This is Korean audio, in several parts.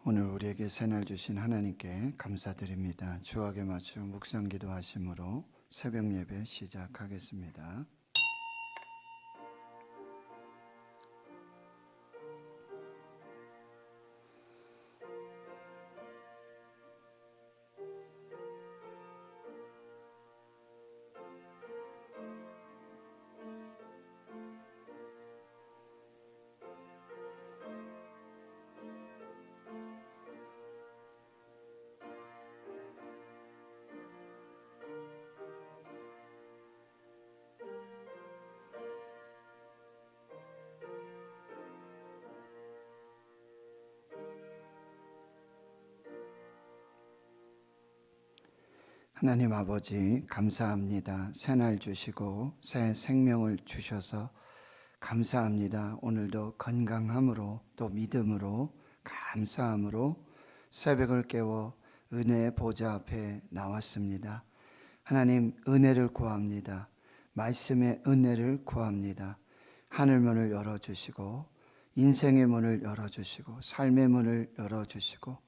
오늘 우리에게 새날 주신 하나님께 감사드립니다. 주악에 맞추 묵상 기도하심으로 새벽 예배 시작하겠습니다. 하나님 아버지 감사합니다. 새날 주시고 새 생명을 주셔서 감사합니다. 오늘도 건강함으로 또 믿음으로 감사함으로 새벽을 깨워 은혜의 보좌 앞에 나왔습니다. 하나님 은혜를 구합니다. 말씀의 은혜를 구합니다. 하늘문을 열어주시고 인생의 문을 열어주시고 삶의 문을 열어주시고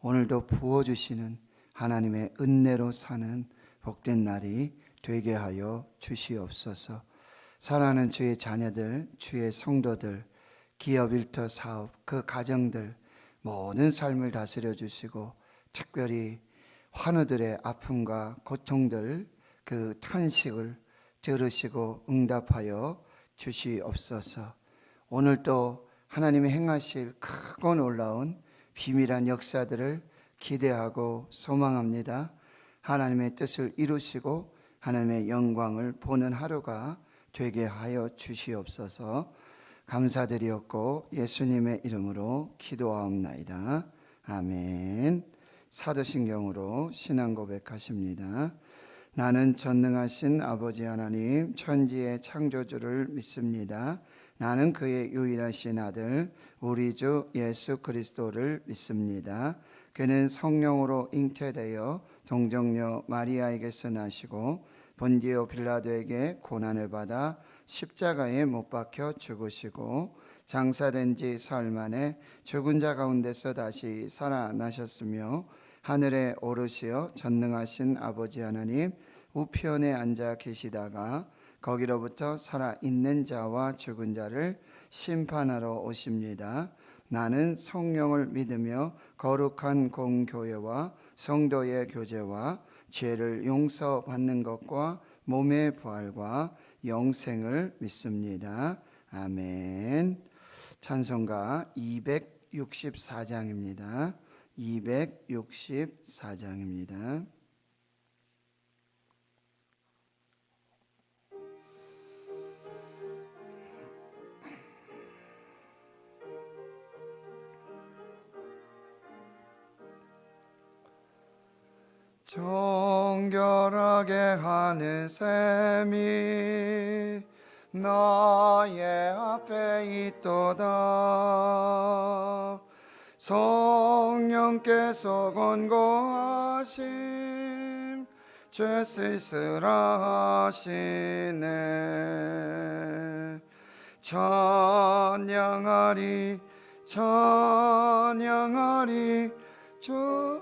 오늘도 부어주시는 하나님의 은혜로 사는 복된 날이 되게 하여 주시옵소서. 사랑하는 주의 자녀들, 주의 성도들, 기업, 일터, 사업, 그 가정들 모든 삶을 다스려 주시고 특별히 환우들의 아픔과 고통들 그 탄식을 들으시고 응답하여 주시옵소서. 오늘도 하나님이 행하실 크고 놀라운 비밀한 역사들을 기대하고 소망합니다. 하나님의 뜻을 이루시고 하나님의 영광을 보는 하루가 되게 하여 주시옵소서. 감사드리옵고 예수님의 이름으로 기도하옵나이다. 아멘. 사도신경으로 신앙 고백하십니다. 나는 전능하신 아버지 하나님 천지의 창조주를 믿습니다. 나는 그의 유일하신 아들 우리 주 예수 그리스도를 믿습니다. 그는 성령으로 잉태되어 동정녀 마리아에게서 나시고 본디오 빌라도에게 고난을 받아 십자가에 못 박혀 죽으시고 장사된 지 사흘 만에 죽은 자 가운데서 다시 살아나셨으며 하늘에 오르시어 전능하신 아버지 하나님 우편에 앉아 계시다가 거기로부터 살아있는 자와 죽은 자를 심판하러 오십니다. 나는 성령을 믿으며 거룩한 공교회와 성도의 교제와 죄를 용서받는 것과 몸의 부활과 영생을 믿습니다. 아멘. 찬송가 264장입니다. 264장입니다. 정결하게 하는 셈이 나의 앞에 있도다. 성령께서 권고하심 죄 씻으라 하시네. 찬양하리 찬양하리 주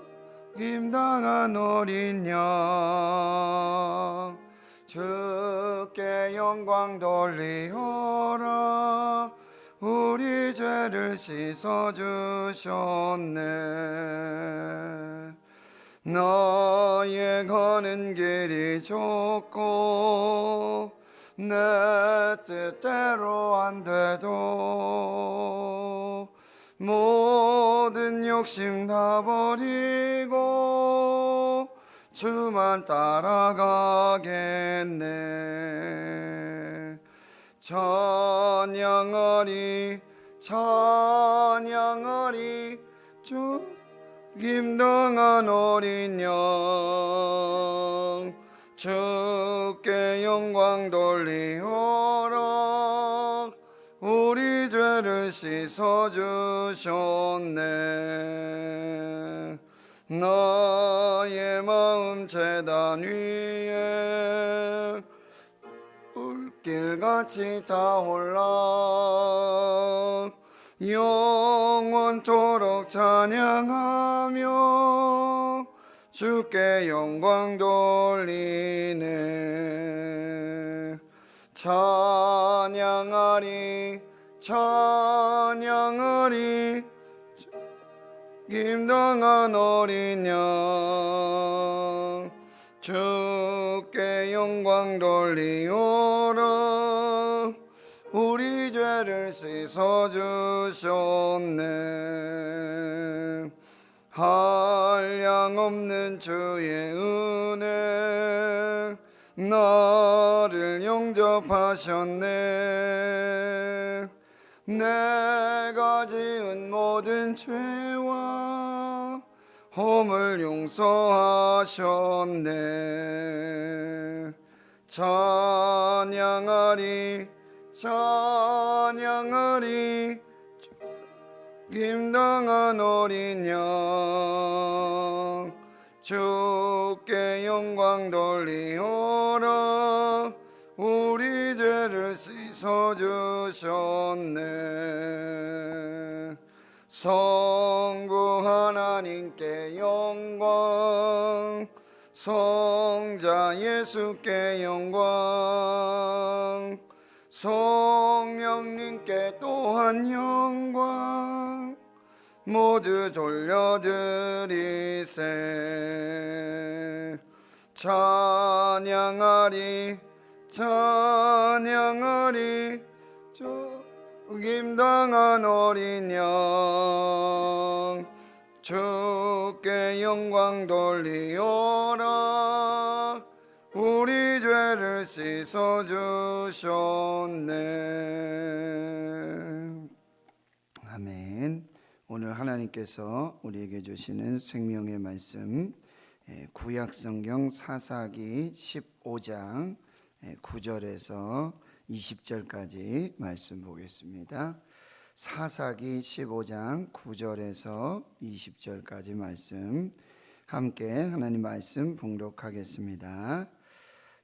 임당한 어린 양 주께 영광 돌리어라. 우리 죄를 씻어주셨네. 너의 가는 길이 좁고 내 뜻대로 안 돼도 모든 욕심 다 버리고 주만 따라가겠네. 찬양하리 찬양하리 주 임당한 어린 양 주께 영광 돌리어라. 우리 죄를 씻어주셨네. 나의 마음 제단 위에 물길같이 타올라 영원토록 찬양하며 주께 영광 돌리네. 찬양하리 찬양하리 김당한 어린 양 주께 영광 돌리오라. 우리 죄를 씻어주셨네. 한량없는 주의 은혜 나를 영접하셨네. 내가 지은 모든 죄와 허물 용서하셨네. 찬양하리 찬양하리 김당한 어린 양 주께 영광 돌리오라. 우리 죄를 씻어주셨네. 성부 하나님께 영광 성자 예수께 영광 성령님께 또한 영광 모두 돌려드리세. 찬양하리 찬양하리 김당한 어린 양 주께 영광 돌리오라. 우리 죄를 씻어주셨네. 아멘. 오늘 하나님께서 우리에게 주시는 생명의 말씀, 구약성경 사사기 15장 9절에서 20절까지 말씀 보겠습니다. 사사기 15장 9절에서 20절까지 말씀 함께 하나님 말씀 봉독하겠습니다.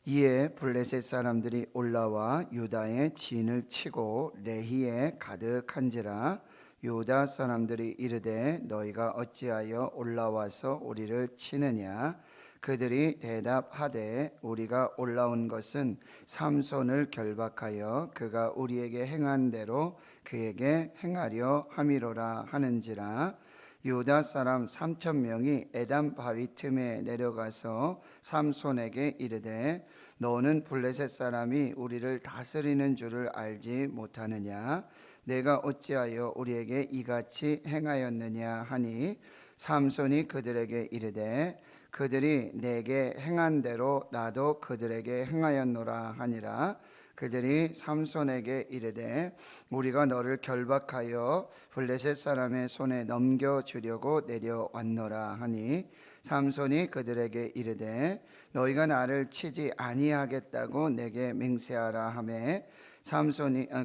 이에 블레셋 사람들이 올라와 유다의 진을 치고 레히에 가득한지라. 유다 사람들이 이르되 너희가 어찌하여 올라와서 우리를 치느냐. 그들이 대답하되 우리가 올라온 것은 삼손을 결박하여 그가 우리에게 행한 대로 그에게 행하려 함이로라 하는지라. 유다 사람 3,000명이 에담 바위 틈에 내려가서 삼손에게 이르되 너는 블레셋 사람이 우리를 다스리는 줄을 알지 못하느냐. 내가 어찌하여 우리에게 이같이 행하였느냐 하니 삼손이 그들에게 이르되 그들이 내게 행한 대로 나도 그들에게 행하였노라 하니라. 그들이 삼손에게 이르되 우리가 너를 결박하여 블레셋 사람의 손에 넘겨주려고 내려왔노라 하니 삼손이 그들에게 이르되 너희가 나를 치지 아니하겠다고 내게 맹세하라 하매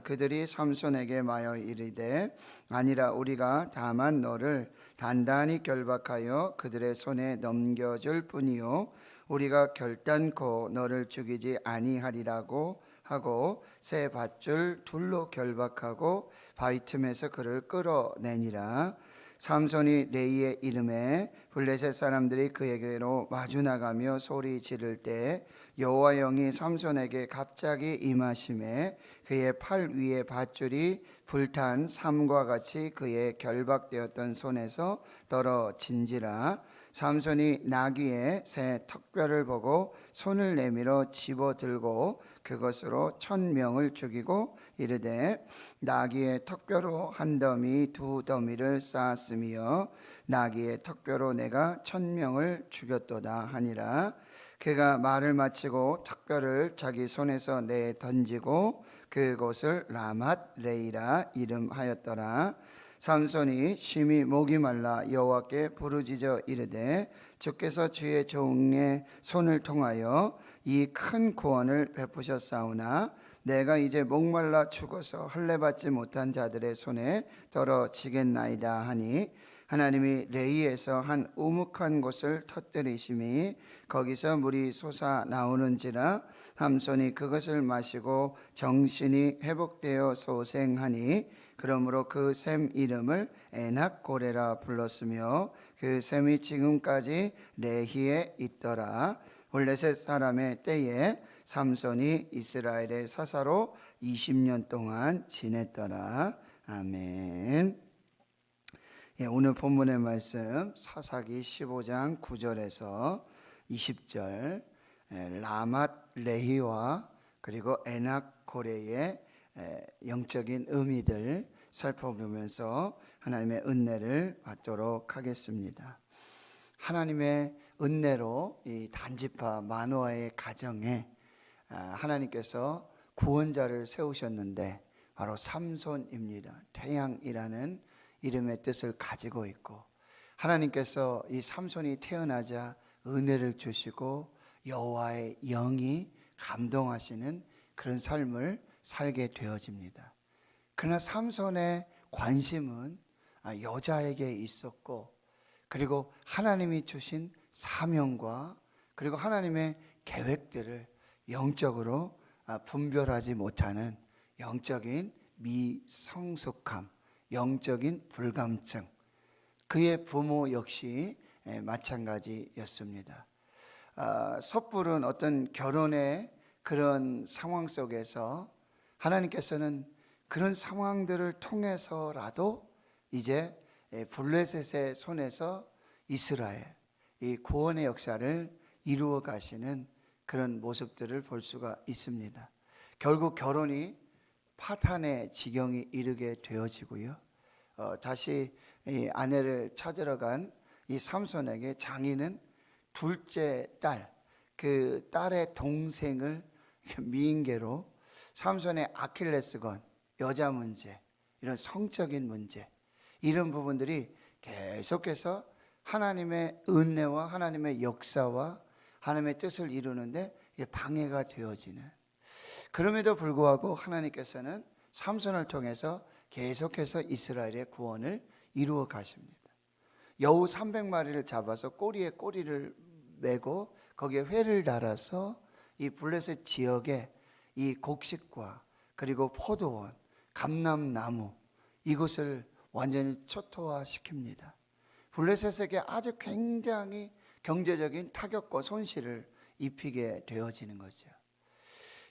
그들이 삼손에게 마여 이르되 아니라 우리가 다만 너를 단단히 결박하여 그들의 손에 넘겨줄 뿐이요 우리가 결단코 너를 죽이지 아니하리라고 하고 새 밧줄 둘로 결박하고 바위 틈에서 그를 끌어내니라. 삼손이 레이의 이름에 블레셋 사람들이 그에게로 마주 나가며 소리 지를 때 여호와 영이 삼손에게 갑자기 임하심에 그의 팔 위에 밧줄이 불탄 삼과 같이 그의 결박되었던 손에서 떨어진지라. 삼손이 나귀의 새 턱뼈를 보고 손을 내밀어 집어들고 그것으로 1,000명을 죽이고 이르되 나귀의 턱뼈로 한 더미 두 더미를 쌓았으며 나귀의 턱뼈로 내가 1,000명을 죽였도다 하니라. 그가 말을 마치고 턱뼈를 자기 손에서 내 던지고 그곳을 라맛 레이라 이름하였더라. 삼손이 심히 목이 말라 여호와께 부르짖어 이르되 주께서 주의 종의 손을 통하여 이 큰 구원을 베푸셨사오나 내가 이제 목말라 죽어서 할례받지 못한 자들의 손에 떨어지겠나이다 하니 하나님이 레이에서 한 우묵한 곳을 터뜨리심이 거기서 물이 솟아 나오는지라 삼손이 그것을 마시고 정신이 회복되어 소생하니 그러므로 그 샘 이름을 에낙고레라 불렀으며 그 샘이 지금까지 레히에 있더라. 블레셋 사람의 때에 삼손이 이스라엘의 사사로 20년 동안 지냈더라. 아멘. 오늘 본문의 말씀 사사기 15장 9절에서 20절 라맛 레히와 그리고 에낙고레의 영적인 의미들 살펴보면서 하나님의 은혜를 받도록 하겠습니다. 하나님의 은혜로 이 단지파 마노아의 가정에 하나님께서 구원자를 세우셨는데 바로 삼손입니다. 태양이라는 이름의 뜻을 가지고 있고 하나님께서 이 삼손이 태어나자 은혜를 주시고 여호와의 영이 감동하시는 그런 삶을 살게 되어집니다. 그러나 삼손의 관심은 여자에게 있었고 그리고 하나님이 주신 사명과 그리고 하나님의 계획들을 영적으로 분별하지 못하는 영적인 미성숙함, 영적인 불감증, 그의 부모 역시 마찬가지였습니다. 섣부른 어떤 결혼의 그런 상황 속에서 하나님께서는 그런 상황들을 통해서라도 이제 블레셋의 손에서 이스라엘, 이 구원의 역사를 이루어 가시는 그런 모습들을 볼 수가 있습니다. 결국 결혼이 파탄의 지경이 이르게 되어지고요. 다시 이 아내를 찾으러 간 이 삼손에게 장인은 둘째 딸, 그 딸의 동생을 미인계로 삼손의 아킬레스건, 여자 문제, 이런 성적인 문제, 이런 부분들이 계속해서 하나님의 은혜와 하나님의 역사와 하나님의 뜻을 이루는데 방해가 되어지는, 그럼에도 불구하고 하나님께서는 삼손을 통해서 계속해서 이스라엘의 구원을 이루어 가십니다. 여우 300마리를 잡아서 꼬리에 꼬리를 메고 거기에 회를 달아서 이 블레셋 지역에 이 곡식과 그리고 포도원, 감람나무, 이곳을 완전히 초토화시킵니다. 블레셋에게 아주 굉장히 경제적인 타격과 손실을 입히게 되어지는 거죠.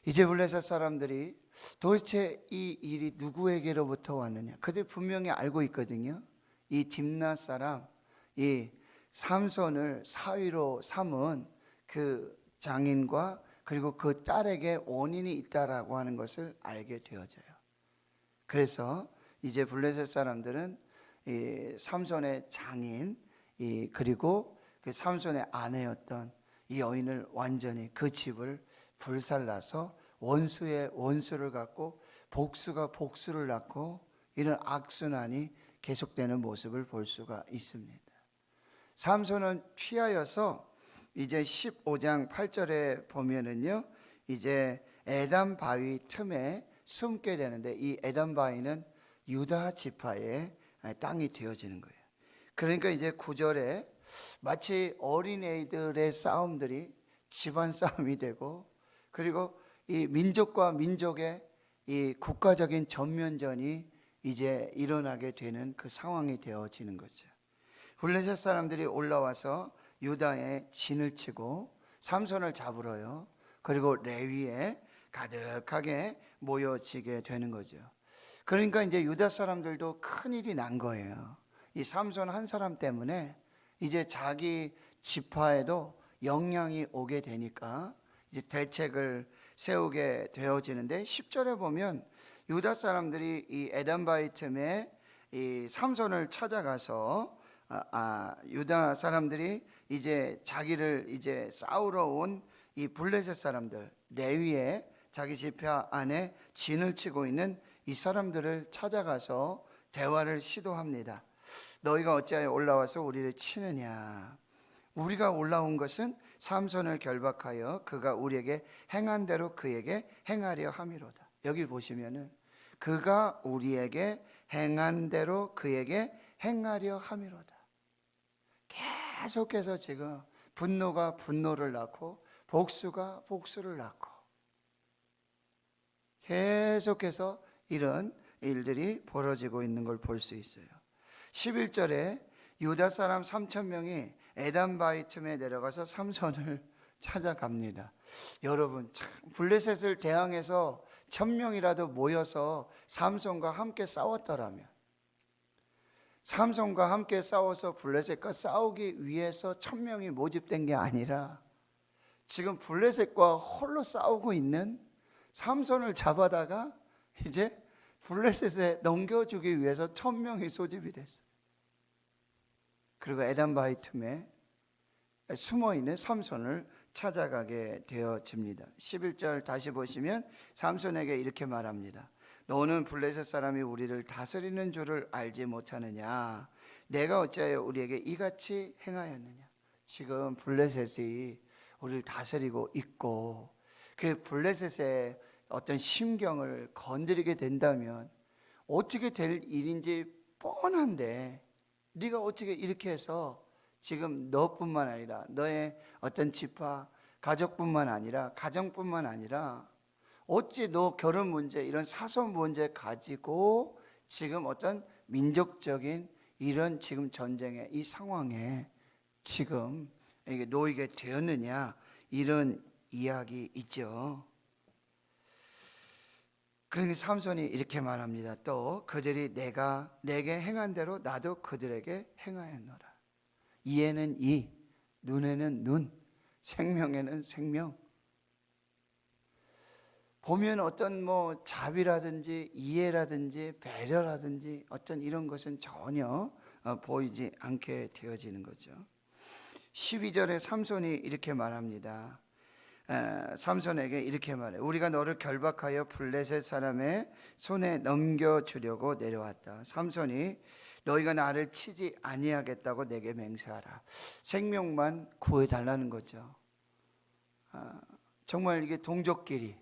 이제 블레셋 사람들이 도대체 이 일이 누구에게로부터 왔느냐, 그들 분명히 알고 있거든요. 이 딥나 사람, 이 삼손을 사위로 삼은 그 장인과 그리고 그 딸에게 원인이 있다라고 하는 것을 알게 되어져요. 그래서 이제 블레셋 사람들은 이 삼손의 장인, 그리고 그 삼손의 아내였던 이 여인을 완전히 그 집을 불살라서 원수의 원수를 갖고 복수가 복수를 낳고 이런 악순환이 계속되는 모습을 볼 수가 있습니다. 삼손은 취하여서 이제 15장 8절에 보면은요, 이제 에담 바위 틈에 숨게 되는데 이 에담 바위는 유다 지파의 땅이 되어지는 거예요. 그러니까 이제 9절에 마치 어린애들의 싸움들이 집안 싸움이 되고, 그리고 이 민족과 민족의 이 국가적인 전면전이 이제 일어나게 되는 그 상황이 되어지는 거죠. 블레셋 사람들이 올라와서 유다에 진을 치고 삼손을 잡으러요, 그리고 레위에 가득하게 모여지게 되는 거죠. 그러니까 이제 유다 사람들도 큰일이 난 거예요. 이 삼손 한 사람 때문에 이제 자기 지파에도 영향이 오게 되니까 이제 대책을 세우게 되어지는데, 10절에 보면 유다 사람들이 이 에담바위 틈에 이 삼손을 찾아가서 유다 사람들이 이제 자기를 이제 싸우러 온 이 블레셋 사람들, 레위에 자기 지파 안에 진을 치고 있는 이 사람들을 찾아가서 대화를 시도합니다. 너희가 어찌하여 올라와서 우리를 치느냐? 우리가 올라온 것은 삼손을 결박하여 그가 우리에게 행한 대로 그에게 행하려 함이로다. 여기 보시면은 그가 우리에게 행한 대로 그에게 행하려 함이로다. 계속해서 지금 분노가 분노를 낳고 복수가 복수를 낳고 계속해서 이런 일들이 벌어지고 있는 걸 볼 수 있어요. 11절에 유다 사람 3,000명이 에담바이틈에 내려가서 삼손을 찾아갑니다. 여러분, 참 블레셋을 대항해서 1,000명이라도 모여서 삼손과 함께 싸웠더라면, 삼손과 함께 싸워서 블레셋과 싸우기 위해서 1,000명이 모집된 게 아니라 지금 블레셋과 홀로 싸우고 있는 삼손을 잡아다가 이제 블레셋에 넘겨주기 위해서 1,000명이 소집이 됐어요. 그리고 에담바이틈에 숨어있는 삼손을 찾아가게 되어집니다. 11절 다시 보시면 삼손에게 이렇게 말합니다. 너는 블레셋 사람이 우리를 다스리는 줄을 알지 못하느냐? 내가 어찌하여 우리에게 이같이 행하였느냐? 지금 블레셋이 우리를 다스리고 있고 그 블레셋의 어떤 심경을 건드리게 된다면 어떻게 될 일인지 뻔한데 네가 어떻게 이렇게 해서 지금 너뿐만 아니라 너의 어떤 지파, 가족뿐만 아니라 가정뿐만 아니라 어찌 너 결혼 문제 이런 사소한 문제 가지고 지금 어떤 민족적인 이런 지금 전쟁의 이 상황에 지금 이게 놓이게 되었느냐 이런 이야기 있죠. 그러니 삼손이 이렇게 말합니다. 또 그들이 내게 행한 대로 나도 그들에게 행하였노라. 이에는 이, 눈에는 눈, 생명에는 생명. 보면 어떤 뭐 자비라든지 이해라든지 배려라든지 어떤 이런 것은 전혀 보이지 않게 되어지는 거죠. 12절에 삼손이 이렇게 말합니다. 삼손에게 이렇게 말해. 우리가 너를 결박하여 블레셋 사람의 손에 넘겨주려고 내려왔다. 삼손이 너희가 나를 치지 아니하겠다고 내게 맹세하라. 생명만 구해달라는 거죠. 정말 이게 동족끼리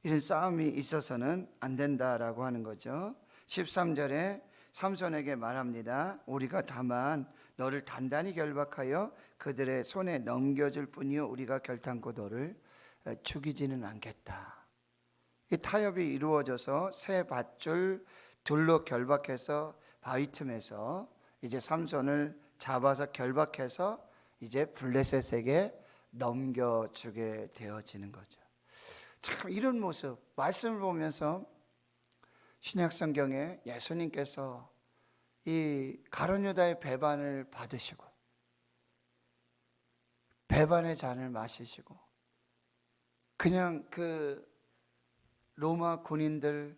이런 싸움이 있어서는 안 된다라고 하는 거죠. 13절에 삼손에게 말합니다. 우리가 다만 너를 단단히 결박하여 그들의 손에 넘겨줄 뿐이요 우리가 결탄코 너를 죽이지는 않겠다. 이 타협이 이루어져서 새 밧줄 둘로 결박해서 바위 틈에서 이제 삼손을 잡아서 결박해서 이제 블레셋에게 넘겨주게 되어지는 거죠. 참 이런 모습 말씀을 보면서 신약 성경에 예수님께서 이 가룟 유다의 배반을 받으시고 배반의 잔을 마시시고 그냥 그 로마 군인들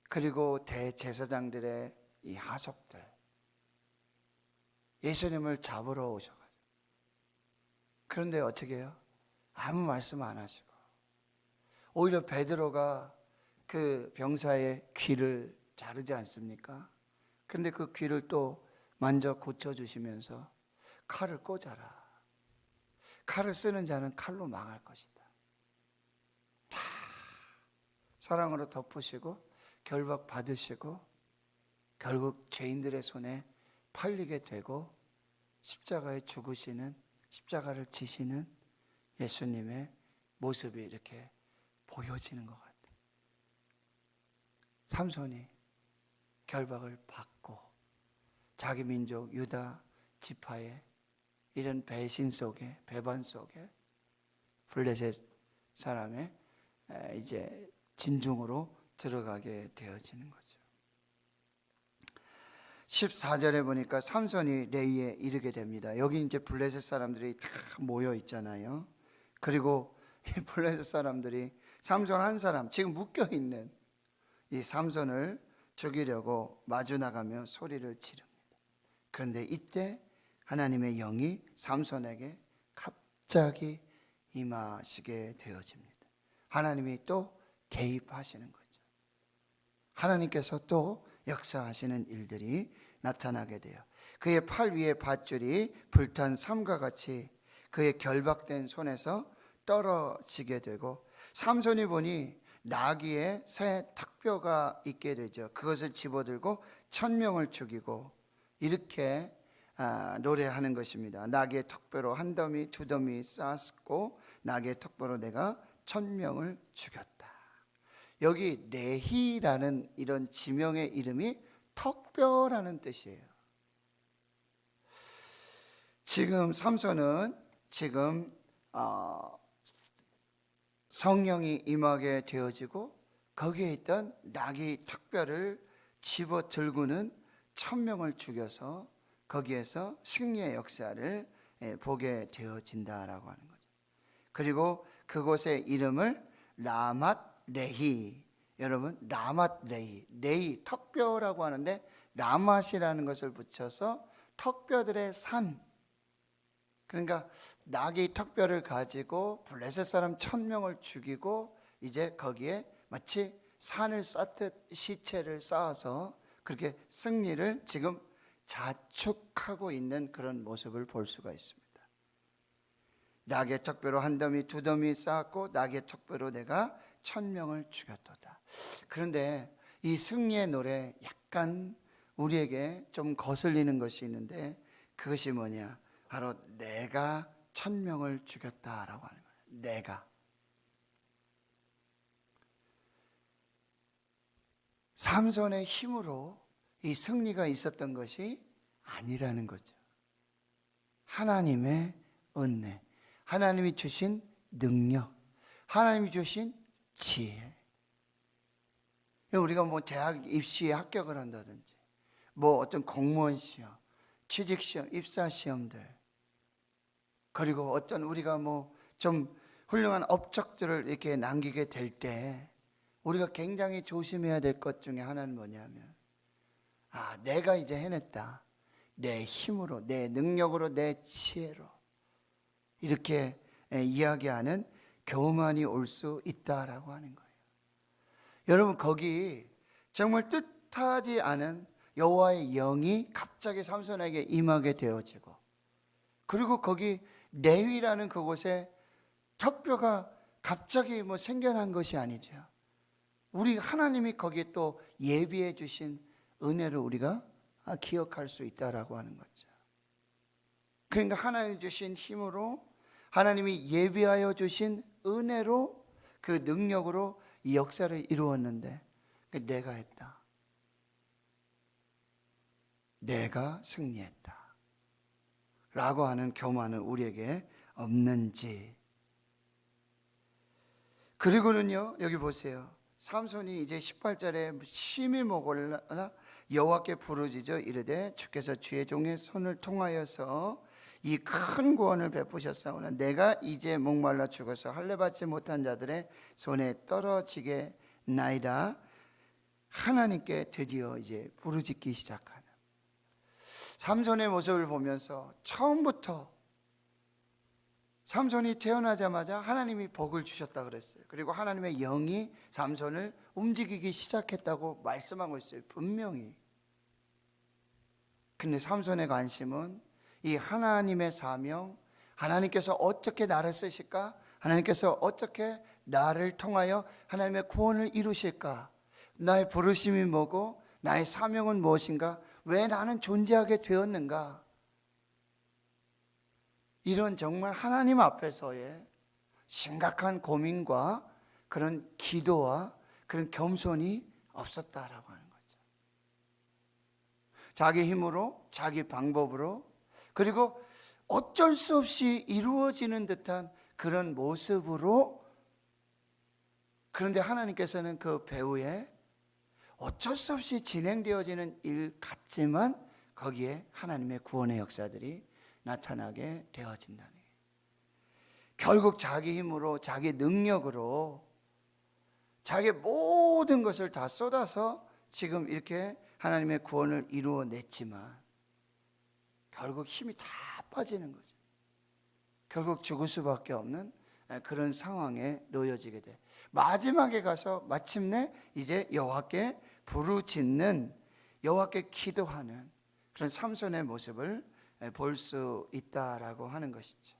그리고 대제사장들의 이 하속들 예수님을 잡으러 오셔가지고 그런데 어떻게 해요? 아무 말씀 안 하시고 오히려 베드로가 그 병사의 귀를 자르지 않습니까? 그런데 그 귀를 또 만져 고쳐주시면서 칼을 꽂아라. 칼을 쓰는 자는 칼로 망할 것이다. 다 사랑으로 덮으시고 결박 받으시고 결국 죄인들의 손에 팔리게 되고 십자가에 죽으시는 십자가를 지시는 예수님의 모습이 이렇게 보여지는 것 같아요. 삼손이 결박을 받고 자기 민족 유다 지파의 이런 배신 속에 배반 속에 블레셋 사람의 이제 진중으로 들어가게 되어지는 거죠. 14절에 보니까 삼손이 레이에 이르게 됩니다. 여기 이제 블레셋 사람들이 다 모여 있잖아요. 그리고 이 블레셋 사람들이 삼손 한 사람 지금 묶여 있는 이 삼손을 죽이려고 마주 나가며 소리를 지릅니다. 그런데 이때 하나님의 영이 삼손에게 갑자기 임하시게 되어집니다. 하나님이 또 개입하시는 거죠. 하나님께서 또 역사하시는 일들이 나타나게 돼요. 그의 팔 위에 밧줄이 불탄 삼과 같이 그의 결박된 손에서 떨어지게 되고 삼손이 보니 나귀에 새 턱뼈가 있게 되죠. 그것을 집어들고 1,000명을 죽이고 이렇게 노래하는 것입니다. 나귀의 턱뼈로 한 더미 두 더미 쌓았고 나귀의 턱뼈로 내가 1000명을 죽였다. 여기 레히라는 이런 지명의 이름이 턱뼈라는 뜻이에요. 지금 삼손은 성령이 임하게 되어지고 거기에 있던 나귀 턱뼈를 집어 들고는 1000명을 죽여서 거기에서 승리의 역사를 보게 되어진다라고 하는 거죠. 그리고 그곳의 이름을 라맛 레히, 여러분 라맛 레히, 레히 턱뼈라고 하는데 라맛이라는 것을 붙여서 턱뼈들의 산, 그러니까 나귀 턱뼈를 가지고 블레셋 사람 1000명을 죽이고 이제 거기에 마치 산을 쌓듯 시체를 쌓아서 그렇게 승리를 지금 자축하고 있는 그런 모습을 볼 수가 있습니다. 나귀의 턱뼈로 한 더미 두 더미 쌓았고 나귀의 턱뼈로 내가 1000명을 죽였도다. 그런데 이 승리의 노래 약간 우리에게 좀 거슬리는 것이 있는데 그것이 뭐냐? 바로 내가 1000명을 죽였다라고 하는 거예요. 내가. 삼손의 힘으로 이 승리가 있었던 것이 아니라는 거죠. 하나님의 은혜, 하나님이 주신 능력, 하나님이 주신 지혜. 우리가 뭐 대학 입시에 합격을 한다든지 뭐 어떤 공무원 시험, 취직 시험, 입사 시험들, 그리고 어떤 우리가 뭐 좀 훌륭한 업적들을 이렇게 남기게 될 때 우리가 굉장히 조심해야 될 것 중에 하나는 뭐냐면 내가 이제 해냈다. 내 힘으로, 내 능력으로, 내 지혜로 이렇게 이야기하는 교만이 올 수 있다라고 하는 거예요. 여러분 거기 정말 뜻하지 않은 여호와의 영이 갑자기 삼손에게 임하게 되어지고 그리고 거기 레위라는 그곳에 턱뼈가 갑자기 뭐 생겨난 것이 아니죠. 우리 하나님이 거기에 또 예비해 주신 은혜를 우리가 기억할 수 있다라고 하는 거죠. 그러니까 하나님이 주신 힘으로 하나님이 예비하여 주신 은혜로 그 능력으로 이 역사를 이루었는데 내가 했다. 내가 승리했다. 라고 하는 교만은 우리에게 없는지. 그리고는요, 여기 보세요. 삼손이 이제 18절에 심히 목올라 여호와께 부르짖어 이르되 주께서 주의 종의 손을 통하여서 이 큰 구원을 베푸셨사오나 내가 이제 목말라 죽어서 할례 받지 못한 자들의 손에 떨어지게 나이다. 하나님께 드디어 이제 부르짖기 시작하는 삼손의 모습을 보면서 처음부터 삼손이 태어나자마자 하나님이 복을 주셨다 그랬어요. 그리고 하나님의 영이 삼손을 움직이기 시작했다고 말씀하고 있어요. 분명히. 근데 삼손의 관심은 이 하나님의 사명, 하나님께서 어떻게 나를 쓰실까? 하나님께서 어떻게 나를 통하여 하나님의 구원을 이루실까? 나의 부르심이 뭐고 나의 사명은 무엇인가? 왜 나는 존재하게 되었는가? 이런 정말 하나님 앞에서의 심각한 고민과 그런 기도와 그런 겸손이 없었다라고 하는 거죠. 자기 힘으로, 자기 방법으로, 그리고 어쩔 수 없이 이루어지는 듯한 그런 모습으로, 그런데 하나님께서는 그 배후에 어쩔 수 없이 진행되어지는 일 같지만 거기에 하나님의 구원의 역사들이 나타나게 되어진다니. 결국 자기 힘으로, 자기 능력으로 자기 모든 것을 다 쏟아서 지금 이렇게 하나님의 구원을 이루어냈지만 결국 힘이 다 빠지는 거죠. 결국 죽을 수밖에 없는 그런 상황에 놓여지게 돼. 마지막에 가서 마침내 이제 여호와께 부르짖는, 여호와께 기도하는 그런 삼손의 모습을 볼 수 있다라고 하는 것이죠.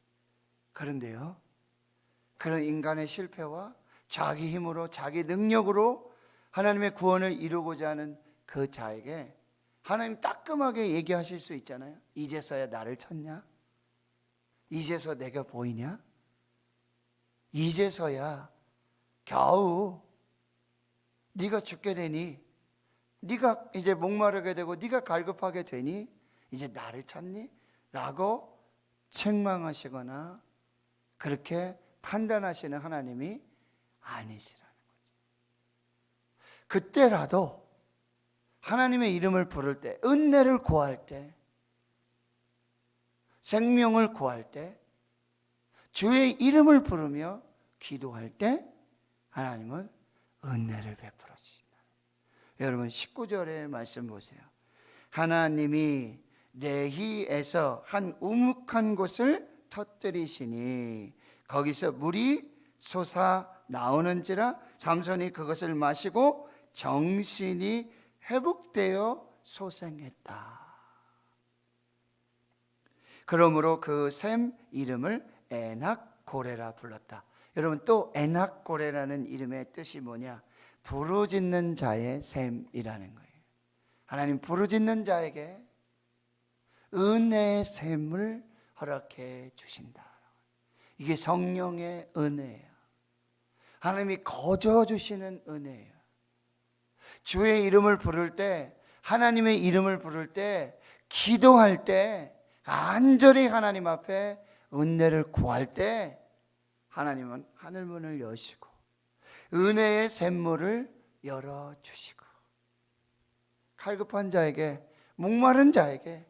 그런데요, 그런 인간의 실패와 자기 힘으로, 자기 능력으로 하나님의 구원을 이루고자 하는 그 자에게 하나님 따끔하게 얘기하실 수 있잖아요. 이제서야 나를 찾냐? 이제서 내가 보이냐? 이제서야 겨우 네가 죽게 되니, 네가 이제 목마르게 되고 네가 갈급하게 되니 이제 나를 찾니? 라고 책망하시거나 그렇게 판단하시는 하나님이 아니시라는 거죠. 그때라도 하나님의 이름을 부를 때, 은혜를 구할 때, 생명을 구할 때, 주의 이름을 부르며 기도할 때 하나님은 은혜를 베풀어 주신다. 여러분 19절의 말씀 보세요. 하나님이 레히에서 한 우묵한 곳을 터뜨리시니 거기서 물이 솟아 나오는지라 삼손이 그것을 마시고 정신이 회복되어 소생했다. 그러므로 그 샘 이름을 에낙고레라 불렀다. 여러분 또 에낙고레라는 이름의 뜻이 뭐냐? 부르짖는 자의 샘이라는 거예요. 하나님 부르짖는 자에게 은혜의 샘을 허락해 주신다. 이게 성령의 은혜예요. 하나님이 거저 주시는 은혜예요. 주의 이름을 부를 때, 하나님의 이름을 부를 때, 기도할 때, 간절히 하나님 앞에 은혜를 구할 때 하나님은 하늘문을 여시고 은혜의 샘물을 열어주시고 갈급한 자에게, 목마른 자에게,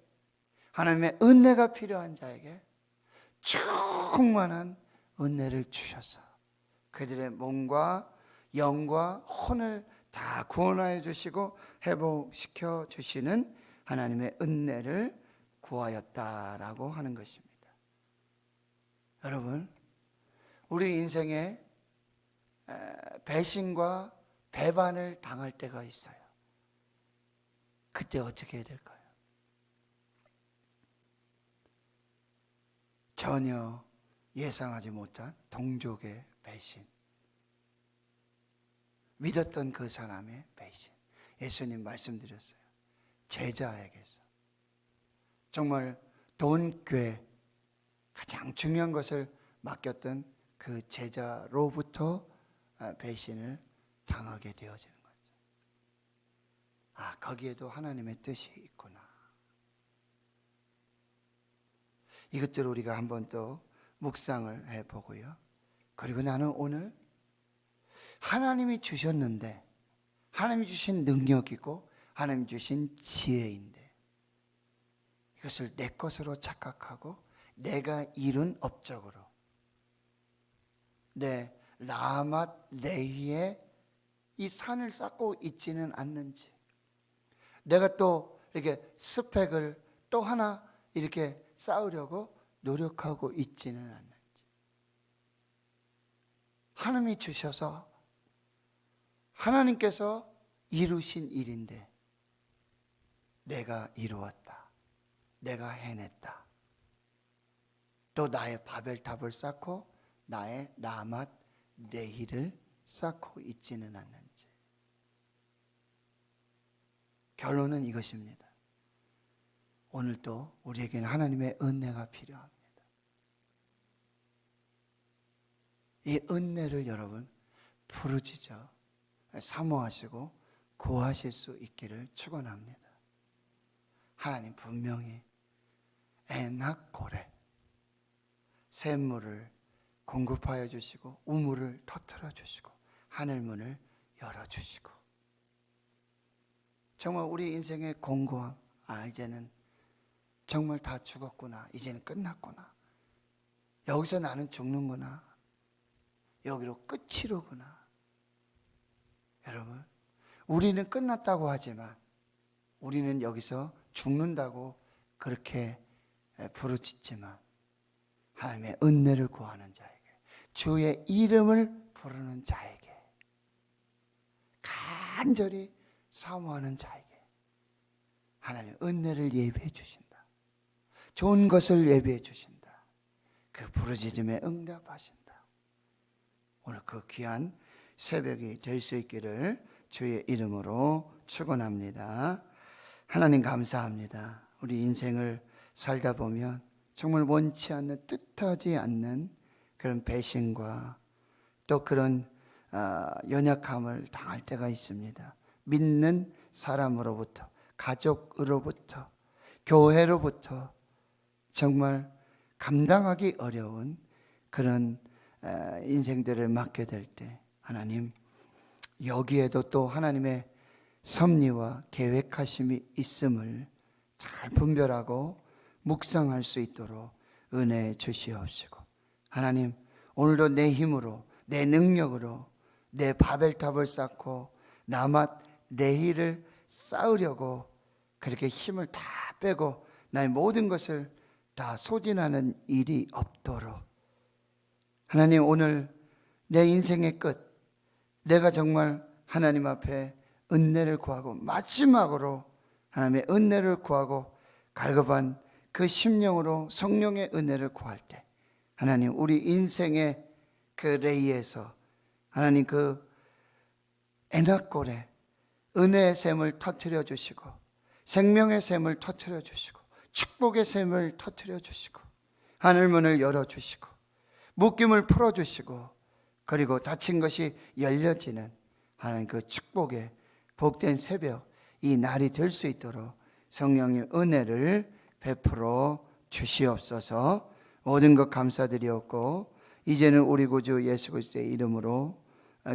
하나님의 은혜가 필요한 자에게 충만한 은혜를 주셔서 그들의 몸과 영과 혼을 다 구원하여 주시고 회복시켜 주시는 하나님의 은혜를 구하였다라고 하는 것입니다. 여러분, 우리 인생에 배신과 배반을 당할 때가 있어요. 그때 어떻게 해야 될까요? 전혀 예상하지 못한 동족의 배신, 믿었던 그 사람의 배신. 예수님 말씀드렸어요. 제자에게서 정말 돈괴, 가장 중요한 것을 맡겼던 그 제자로부터 배신을 당하게 되어지는 거죠. 아, 거기에도 하나님의 뜻이 있구나. 이것들을 우리가 한번 또 묵상을 해보고요. 그리고 나는 오늘 하나님이 주셨는데, 하나님이 주신 능력이고 하나님이 주신 지혜인데 이것을 내 것으로 착각하고 내가 이룬 업적으로 내 라맛 레히에 이 산을 쌓고 있지는 않는지, 내가 또 이렇게 스펙을 또 하나 이렇게 쌓으려고 노력하고 있지는 않는지, 하나님이 주셔서 하나님께서 이루신 일인데 내가 이루었다, 내가 해냈다, 또 나의 바벨탑을 쌓고 나의 라맛 레히를 쌓고 있지는 않는지. 결론은 이것입니다. 오늘도 우리에게는 하나님의 은혜가 필요합니다. 이 은혜를 여러분 부르짖어 사모하시고 구하실 수 있기를 축원합니다. 하나님 분명히 에낙고레 샘물을 공급하여 주시고 우물을 터뜨려 주시고 하늘문을 열어주시고, 정말 우리 인생의 공고함, 아 이제는 정말 다 죽었구나, 이제는 끝났구나, 여기서 나는 죽는구나, 여기로 끝이로구나. 여러분, 우리는 끝났다고 하지만 우리는 여기서 죽는다고 그렇게 부르짖지만 하나님의 은혜를 구하는 자에게, 주의 이름을 부르는 자에게, 간절히 사모하는 자에게 하나님 은혜를 예비해 주신다. 좋은 것을 예비해 주신다. 그 부르짖음에 응답하신다. 오늘 그 귀한 새벽이 될 수 있기를 주의 이름으로 축원합니다. 하나님 감사합니다. 우리 인생을 살다 보면 정말 원치 않는, 뜻하지 않는 그런 배신과 또 그런 연약함을 당할 때가 있습니다. 믿는 사람으로부터, 가족으로부터, 교회로부터 정말 감당하기 어려운 그런 인생들을 맞게 될 때 하나님, 여기에도 또 하나님의 섭리와 계획하심이 있음을 잘 분별하고 묵상할 수 있도록 은혜 주시옵시고, 하나님 오늘도 내 힘으로, 내 능력으로 내 바벨탑을 쌓고 나맛 레히를 쌓으려고 그렇게 힘을 다 빼고 나의 모든 것을 다 소진하는 일이 없도록, 하나님 오늘 내 인생의 끝, 내가 정말 하나님 앞에 은혜를 구하고 마지막으로 하나님의 은혜를 구하고 갈급한 그 심령으로 성령의 은혜를 구할 때 하나님 우리 인생의 그 레이에서 하나님 그 에나골에 은혜의 샘을 터뜨려 주시고 생명의 샘을 터뜨려 주시고 축복의 샘을 터뜨려 주시고 하늘문을 열어 주시고 묶임을 풀어 주시고 그리고 닫힌 것이 열려지는 하나님 그 축복의 복된 새벽, 이 날이 될 수 있도록 성령의 은혜를 베풀어 주시옵소서. 모든 것 감사드리옵고 이제는 우리 구주 예수 그리스도의 이름으로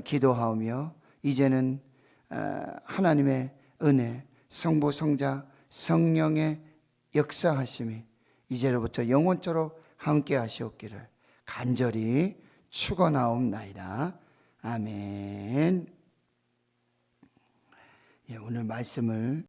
기도하오며 이제는 하나님의 은혜, 성부 성자 성령의 역사하심이 이제로부터 영원토록 함께 하시옵기를 간절히 축원하옵나이다. 아멘. 오늘 말씀을